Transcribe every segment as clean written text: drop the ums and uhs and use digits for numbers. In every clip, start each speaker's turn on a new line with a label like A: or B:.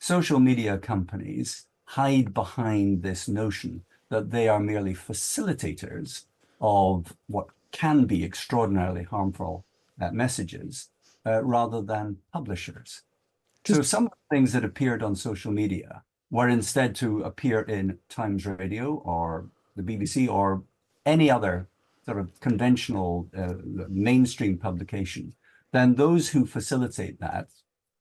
A: social media companies hide behind this notion that they are merely facilitators of what can be extraordinarily harmful messages rather than publishers. So some of the things that appeared on social media were instead to appear in Times Radio or the BBC or any other sort of conventional mainstream publication. Then those who facilitate that,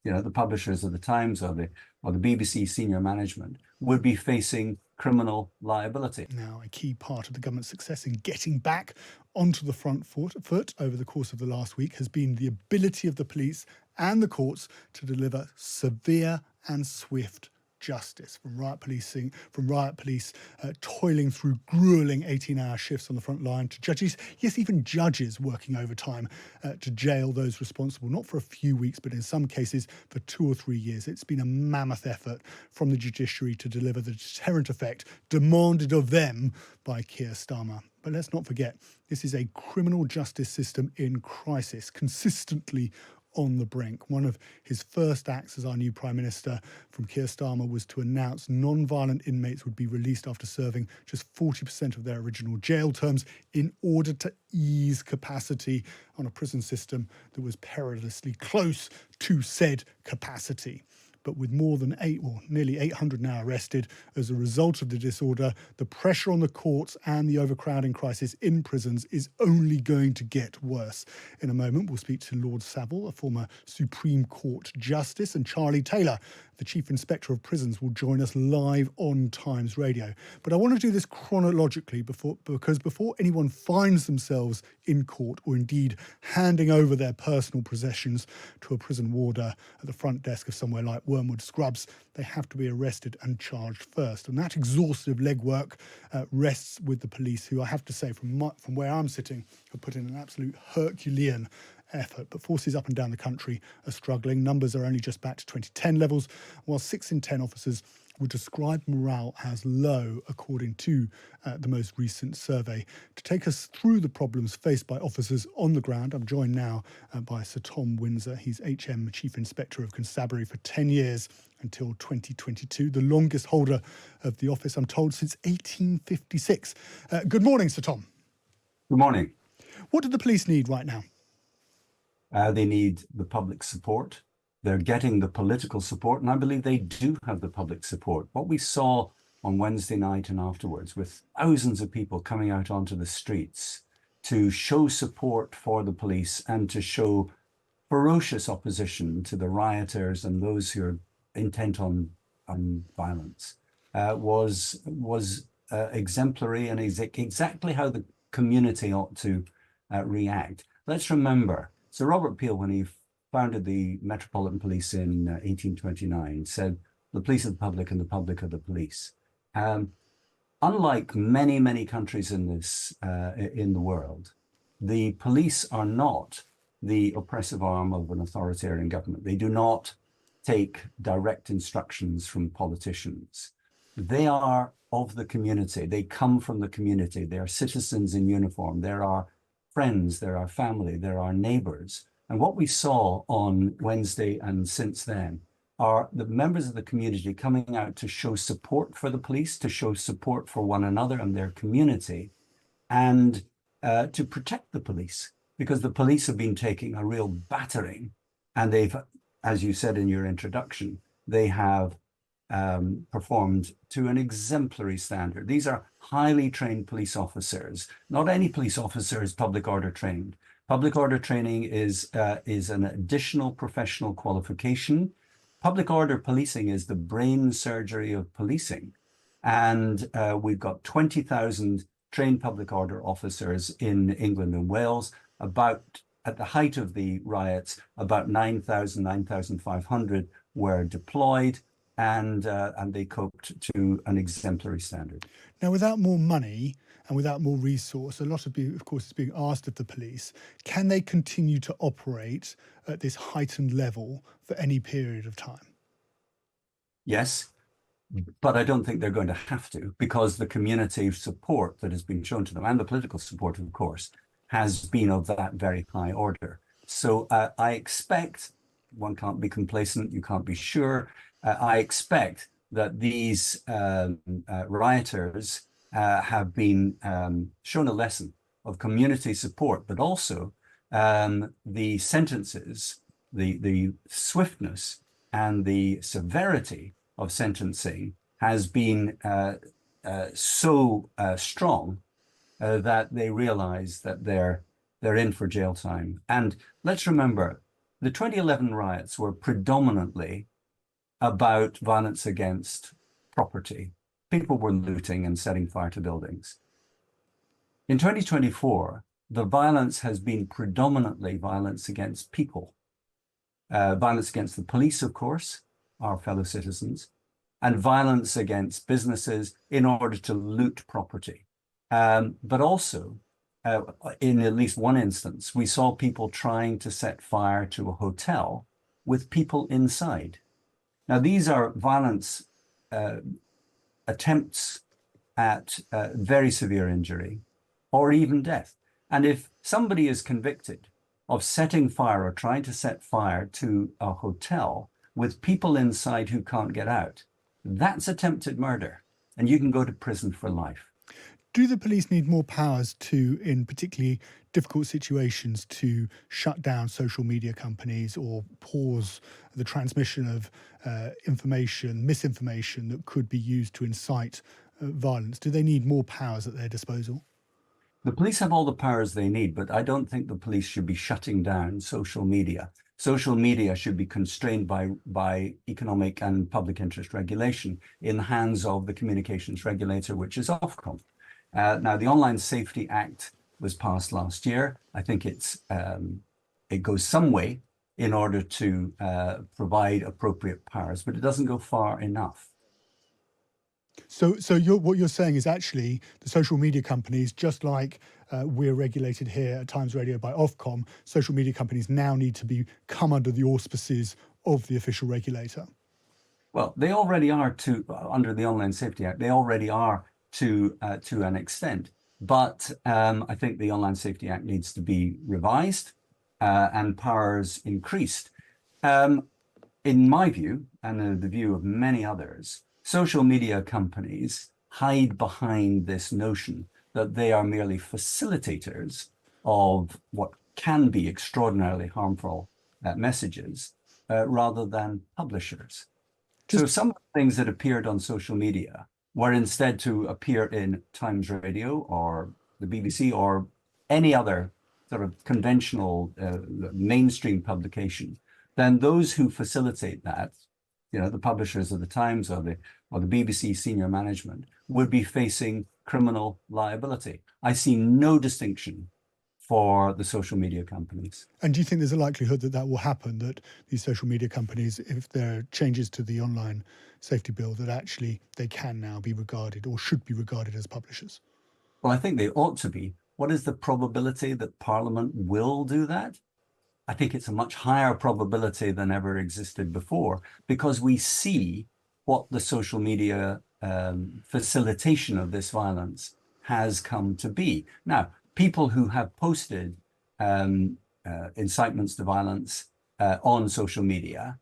A: the publishers of the Times or the BBC senior management, would be facing criminal liability.
B: Now, a key part of the government's success in getting back onto the front foot over the course of the last week has been the ability of the police and the courts to deliver severe and swift justice, from riot police toiling through grueling 18-hour shifts on the front line to judges, yes, even judges working overtime to jail those responsible, not for a few weeks, but in some cases for 2 or 3 years. It's been a mammoth effort from the judiciary to deliver the deterrent effect demanded of them by Keir Starmer. But let's not forget, this is a criminal justice system in crisis, consistently on the brink. One of his first acts as our new Prime Minister from Keir Starmer was to announce non-violent inmates would be released after serving just 40% of their original jail terms in order to ease capacity on a prison system that was perilously close to said capacity. But with more than nearly 800 now arrested as a result of the disorder, the pressure on the courts and the overcrowding crisis in prisons is only going to get worse. In a moment, we'll speak to Lord Saville, a former Supreme Court Justice, and Charlie Taylor, the Chief Inspector of Prisons, will join us live on Times Radio. But I want to do this chronologically because before anyone finds themselves in court or indeed handing over their personal possessions to a prison warder at the front desk of somewhere like Wormwood Scrubs, they have to be arrested and charged first. And that exhaustive legwork rests with the police, who I have to say, from where I'm sitting, have put in an absolute Herculean effort. But forces up and down the country are struggling. Numbers are only just back to 2010 levels, while 6 in 10 officers would describe morale as low, according to the most recent survey. To take us through the problems faced by officers on the ground, I'm joined now by Sir Tom Winsor. He's HM Chief Inspector of Constabulary for 10 years until 2022, the longest holder of the office, I'm told, since 1856. Good morning, Sir Tom.
A: Good morning.
B: What do the police need right now?
A: They need the public support. They're getting the political support, and I believe they do have the public support. What we saw on Wednesday night and afterwards, with thousands of people coming out onto the streets to show support for the police and to show ferocious opposition to the rioters and those who are intent on violence, was exemplary and exactly how the community ought to react. Let's remember, Sir Robert Peel, when he founded the Metropolitan Police in 1829, said, "The police are the public and the public are the police." Unlike many, many countries in the world, the police are not the oppressive arm of an authoritarian government. They do not take direct instructions from politicians. They are of the community. They come from the community. They are citizens in uniform. There are friends, there are family, there are neighbors. And what we saw on Wednesday and since then are the members of the community coming out to show support for the police, to show support for one another and their community, and to protect the police, because the police have been taking a real battering, and they've, as you said in your introduction, they have performed to an exemplary standard. These are highly trained police officers. Not any police officer is public order trained. Public order training is an additional professional qualification. Public order policing is the brain surgery of policing. And we've got 20,000 trained public order officers in England and Wales. About, at the height of the riots, about 9,500 were deployed, and they coped to an exemplary standard.
B: Now, without more money and without more resource, a lot of course, is being asked of the police, can they continue to operate at this heightened level for any period of time?
A: Yes, but I don't think they're going to have to, because the community support that has been shown to them, and the political support, of course, has been of that very high order. So I expect, one can't be complacent, you can't be sure, I expect that these rioters have been shown a lesson of community support, but also the sentences, the swiftness and the severity of sentencing has been so strong that they realize that they're in for jail time. And let's remember, the 2011 riots were predominantly about violence against property. People were looting and setting fire to buildings. In 2024, the violence has been predominantly violence against people. Violence against the police, of course, our fellow citizens, and violence against businesses in order to loot property. But also, in at least one instance, we saw people trying to set fire to a hotel with people inside. Now, these are violence attempts at very severe injury or even death. And if somebody is convicted of setting fire or trying to set fire to a hotel with people inside who can't get out, that's attempted murder, and you can go to prison for life.
B: Do the police need more powers to, in particularly difficult situations, to shut down social media companies or pause the transmission of information, misinformation that could be used to incite violence? Do they need more powers at their disposal?
A: The police have all the powers they need, but I don't think the police should be shutting down social media. Social media should be constrained by economic and public interest regulation in the hands of the communications regulator, which is Ofcom. Now, the Online Safety Act was passed last year. I think it goes some way in order to provide appropriate powers, but it doesn't go far enough.
B: So what you're saying is actually the social media companies, just like we're regulated here at Times Radio by Ofcom, social media companies now need to come under the auspices of the official regulator.
A: Well, they already are under the Online Safety Act. They already are to an extent, but I think the Online Safety Act needs to be revised and powers increased. In my view, and in the view of many others, social media companies hide behind this notion that they are merely facilitators of what can be extraordinarily harmful messages rather than publishers. So some of the things that appeared on social media were instead to appear in Times Radio or the BBC or any other sort of conventional mainstream publication, then those who facilitate that, the publishers of the Times or the BBC senior management, would be facing criminal liability. I see no distinction for the social media companies.
B: And do you think there's a likelihood that will happen, that these social media companies, if there are changes to the online safety bill, that actually they can now be regarded or should be regarded as publishers?
A: Well, I think they ought to be. What is the probability that Parliament will do that? I think it's a much higher probability than ever existed before, because we see what the social media facilitation of this violence has come to be. Now, people who have posted incitements to violence on social media,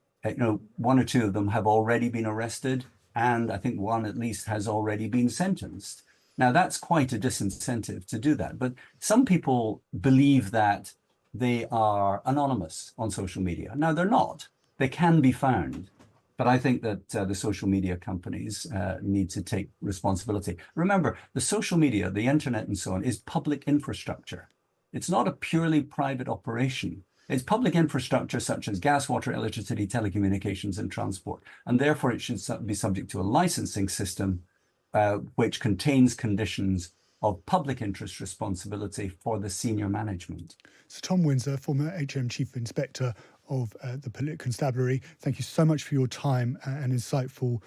A: one or two of them have already been arrested, and I think one at least has already been sentenced. Now, that's quite a disincentive to do that. But some people believe that they are anonymous on social media. Now, they're not. They can be found. But I think that the social media companies need to take responsibility. Remember, the social media, the internet and so on, is public infrastructure. It's not a purely private operation. It's public infrastructure such as gas, water, electricity, telecommunications, and transport. And therefore, it should be subject to a licensing system which contains conditions of public interest responsibility for the senior management.
B: So Tom Winsor, former HM Chief Inspector of the Police Constabulary, thank you so much for your time and insightful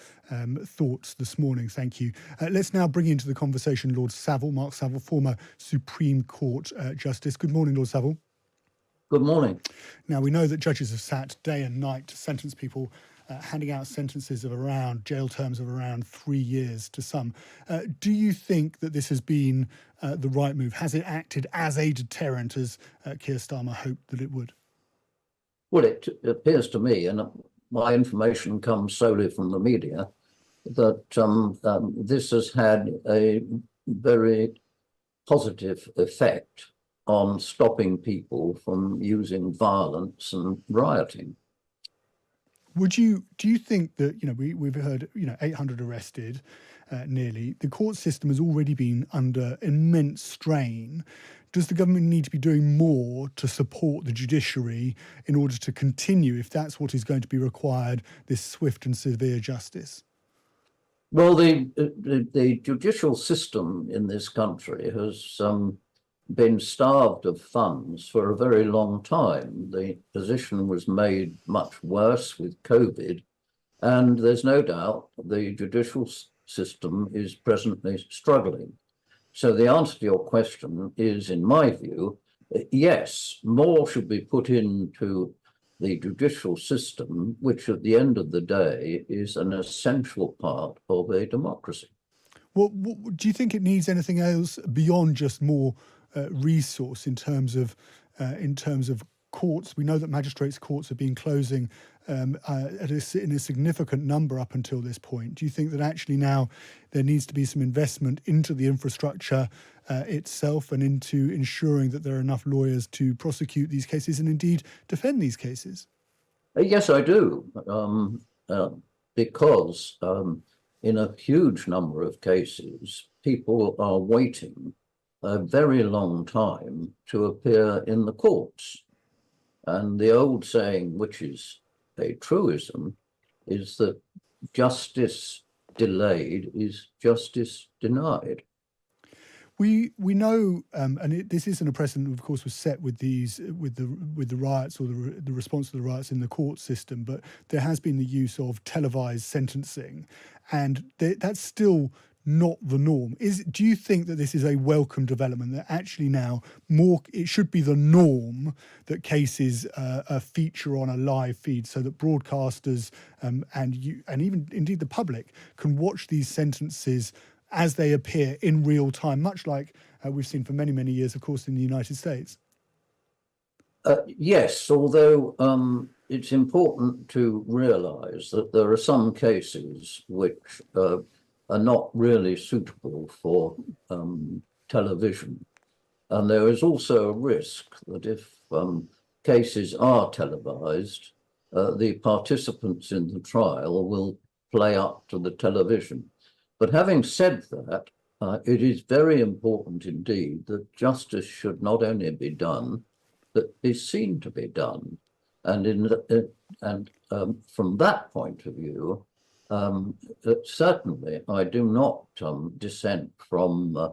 B: thoughts this morning. Thank you. Let's now bring into the conversation Lord Savile, Mark Savile, former Supreme Court Justice. Good morning, Lord Savile.
C: Good morning.
B: Now, we know that judges have sat day and night to sentence people, handing out sentences of jail terms of around 3 years to some. Do you think that this has been the right move? Has it acted as a deterrent as Keir Starmer hoped that it would?
C: Well, it appears to me, and my information comes solely from the media, that this has had a very positive effect on stopping people from using violence and rioting.
B: Do you think that, we've heard, 800 arrested, nearly. The court system has already been under immense strain. Does the government need to be doing more to support the judiciary in order to continue, if that's what is going to be required, this swift and severe justice?
C: Well, the judicial system in this country has been starved of funds for a very long time. The position was made much worse with COVID, and there's no doubt the judicial system is presently struggling. So the answer to your question is, in my view, yes, more should be put into the judicial system, which at the end of the day is an essential part of a democracy.
B: Well, do you think it needs anything else beyond just more resource in terms of courts? We know that magistrates' courts have been closing in a significant number up until this point. Do you think that actually now there needs to be some investment into the infrastructure itself and into ensuring that there are enough lawyers to prosecute these cases and indeed defend these cases?
C: Yes, I do, because in a huge number of cases, people are waiting a very long time to appear in the courts. And the old saying, which is a truism, is that justice delayed is justice denied.
B: We know, this isn't a precedent, of course, was set with the riots or the response to the riots in the court system, but there has been the use of televised sentencing, and that's still not the norm. Do you think that this is a welcome development, that actually now it should be the norm that cases feature on a live feed so that broadcasters and even indeed the public can watch these sentences as they appear in real time, much like we've seen for many, many years, of course, in the United States?
C: Yes, although it's important to realise that there are some cases which are not really suitable for television. And there is also a risk that if cases are televised, the participants in the trial will play up to the television. But having said that, it is very important indeed that justice should not only be done, but be seen to be done. And from that point of view, certainly I do not dissent from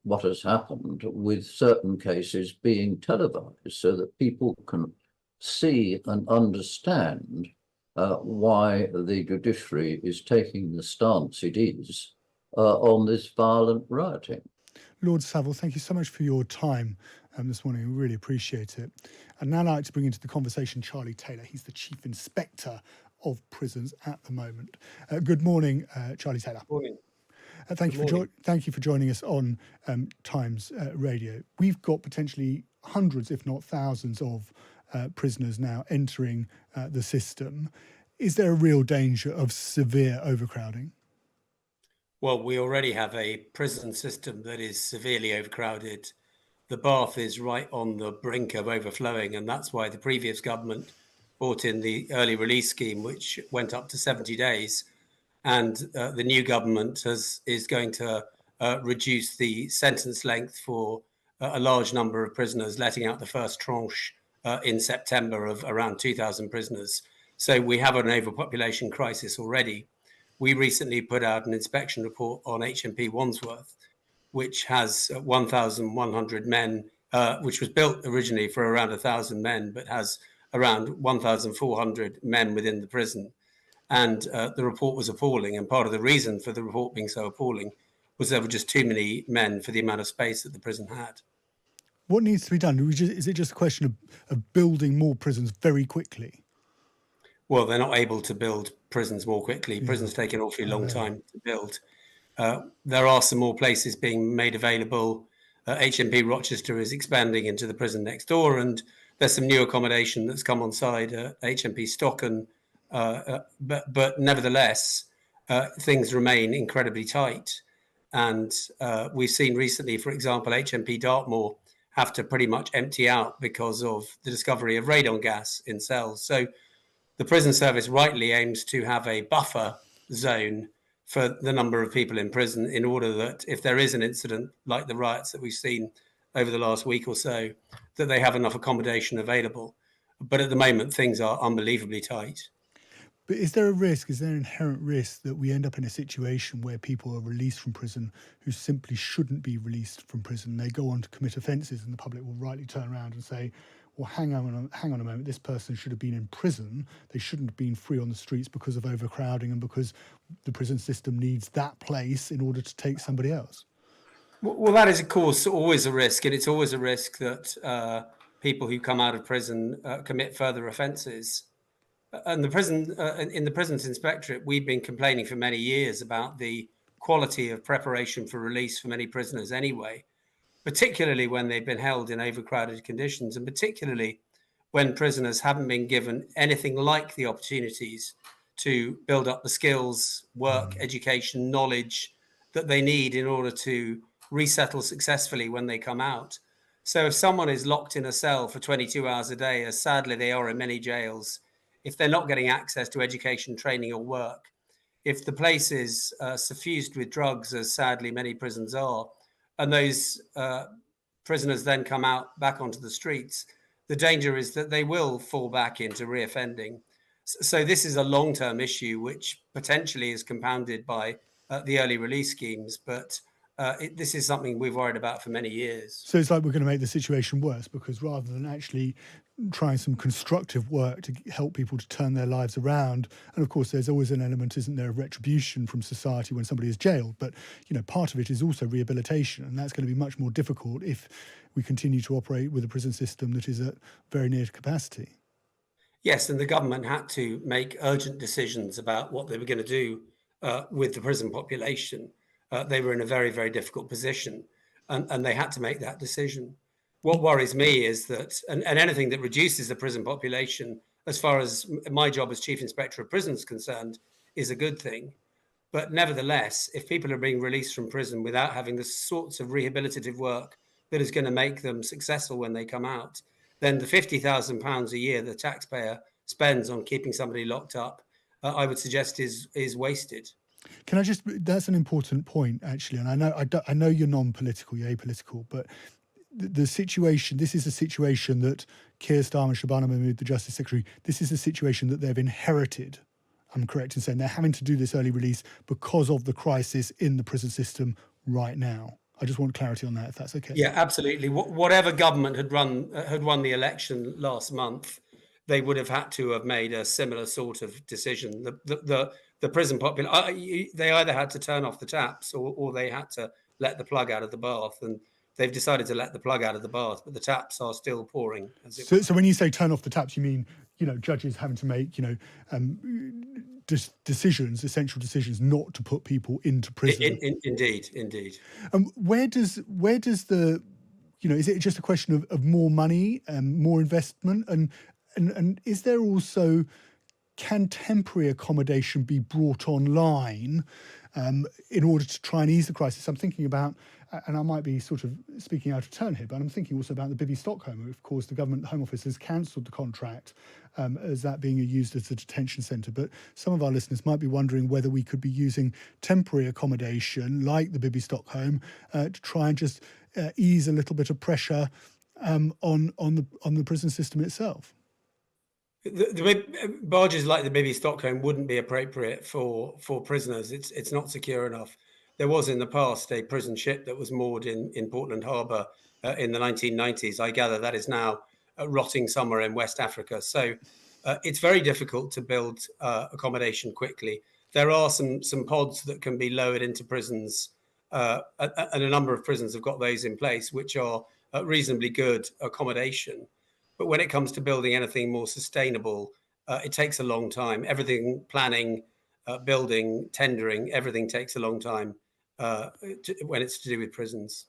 C: what has happened with certain cases being televised so that people can see and understand why the judiciary is taking the stance it is on this violent rioting.
B: Lord Saville, thank you so much for your time this morning. We really appreciate it. And now I'd like to bring into the conversation Charlie Taylor. He's the Chief Inspector of Prisons at the moment. Good morning, Charlie Taylor.
D: Morning.
B: Thank you for joining us on Times Radio. We've got potentially hundreds, if not thousands, of prisoners now entering the system. Is there a real danger of severe overcrowding?
D: Well, we already have a prison system that is severely overcrowded. The bath is right on the brink of overflowing, and that's why the previous government brought in the early release scheme, which went up to 70 days. And the new government is going to reduce the sentence length for a large number of prisoners, letting out the first tranche in September of around 2,000 prisoners. So we have an overpopulation crisis already. We recently put out an inspection report on HMP Wandsworth, which has 1,100 men, which was built originally for around 1,000 men, but has around 1,400 men within the prison. And the report was appalling. And part of the reason for the report being so appalling was there were just too many men for the amount of space that the prison had.
B: What needs to be done? Is it just a question of building more prisons very quickly?
D: Well, they're not able to build prisons more quickly. Prisons take an awfully long time to build. There are some more places being made available. HMP Rochester is expanding into the prison next door, and There's some new accommodation that's come on side at HMP Stocken, but nevertheless, things remain incredibly tight. And we've seen recently, for example, HMP Dartmoor have to pretty much empty out because of the discovery of radon gas in cells. So the prison service rightly aims to have a buffer zone for the number of people in prison in order that if there is an incident like the riots that we've seen over the last week or so, that they have enough accommodation available. But at the moment, things are unbelievably tight.
B: But is there an inherent risk that we end up in a situation where people are released from prison who simply shouldn't be released from prison? They go on to commit offences and the public will rightly turn around and say, well, hang on a moment, this person should have been in prison. They shouldn't have been free on the streets because of overcrowding and because the prison system needs that place in order to take somebody else.
D: Well, that is, of course, always a risk. And it's always a risk that people who come out of prison commit further offences. And the prison, in the Prisons Inspectorate, we've been complaining for many years about the quality of preparation for release for many prisoners anyway, particularly when they've been held in overcrowded conditions, and particularly when prisoners haven't been given anything like the opportunities to build up the skills, work, education, knowledge that they need in order to resettle successfully when they come out. So if someone is locked in a cell for 22 hours a day, as sadly they are in many jails, if they're not getting access to education, training or work, if the place is suffused with drugs, as sadly many prisons are, and those prisoners then come out back onto the streets, the danger is that they will fall back into reoffending. So this is a long-term issue, which potentially is compounded by the early release schemes, but this is something we've worried about for many years.
B: So it's like we're going to make the situation worse because rather than actually trying some constructive work to help people to turn their lives around, and of course there's always an element, isn't there, of retribution from society when somebody is jailed, but part of it is also rehabilitation, and that's going to be much more difficult if we continue to operate with a prison system that is at very near to capacity.
D: Yes, and the government had to make urgent decisions about what they were going to do with the prison population. They were in a very, very difficult position, and they had to make that decision. What worries me is that, and anything that reduces the prison population, as far as my job as Chief Inspector of Prisons is concerned, is a good thing. But nevertheless, if people are being released from prison without having the sorts of rehabilitative work that is going to make them successful when they come out, then the £50,000 a year the taxpayer spends on keeping somebody locked up, I would suggest is wasted.
B: Can I just? That's an important point, actually, and I know you're non-political, you're apolitical, but the situation. This is a situation that Keir Starmer, Shabana Mahmood, the Justice Secretary. This is a situation that they've inherited. I'm correct in saying they're having to do this early release because of the crisis in the prison system right now. I just want clarity on that, if that's okay.
D: Yeah, absolutely. Whatever government had won the election last month, they would have had to have made a similar sort of decision. The prison population, they either had to turn off the taps or they had to let the plug out of the bath, and they've decided to let the plug out of the bath, but the taps are still pouring.
B: So when you say turn off the taps, you mean judges having to make decisions, essential decisions, not to put people into prison.
D: Indeed.
B: Where does the is it just a question of more money and more investment, and is there also, can temporary accommodation be brought online in order to try and ease the crisis? I'm thinking about, and I might be sort of speaking out of turn here, but I'm thinking also about the Bibby Stockholm. Of course, the government Home Office has cancelled the contract as that being used as a detention centre. But some of our listeners might be wondering whether we could be using temporary accommodation like the Bibby Stockholm to try and just ease a little bit of pressure on the prison system itself.
D: The barges like the Bibby Stockholm wouldn't be appropriate for prisoners. It's not secure enough. There was in the past a prison ship that was moored in Portland Harbour in the 1990s. I gather that is now rotting somewhere in West Africa. So it's very difficult to build accommodation quickly. There are some pods that can be lowered into prisons, and a number of prisons have got those in place, which are reasonably good accommodation. But when it comes to building anything more sustainable, it takes a long time. Everything, planning, building, tendering, everything takes a long time when it's to do with prisons.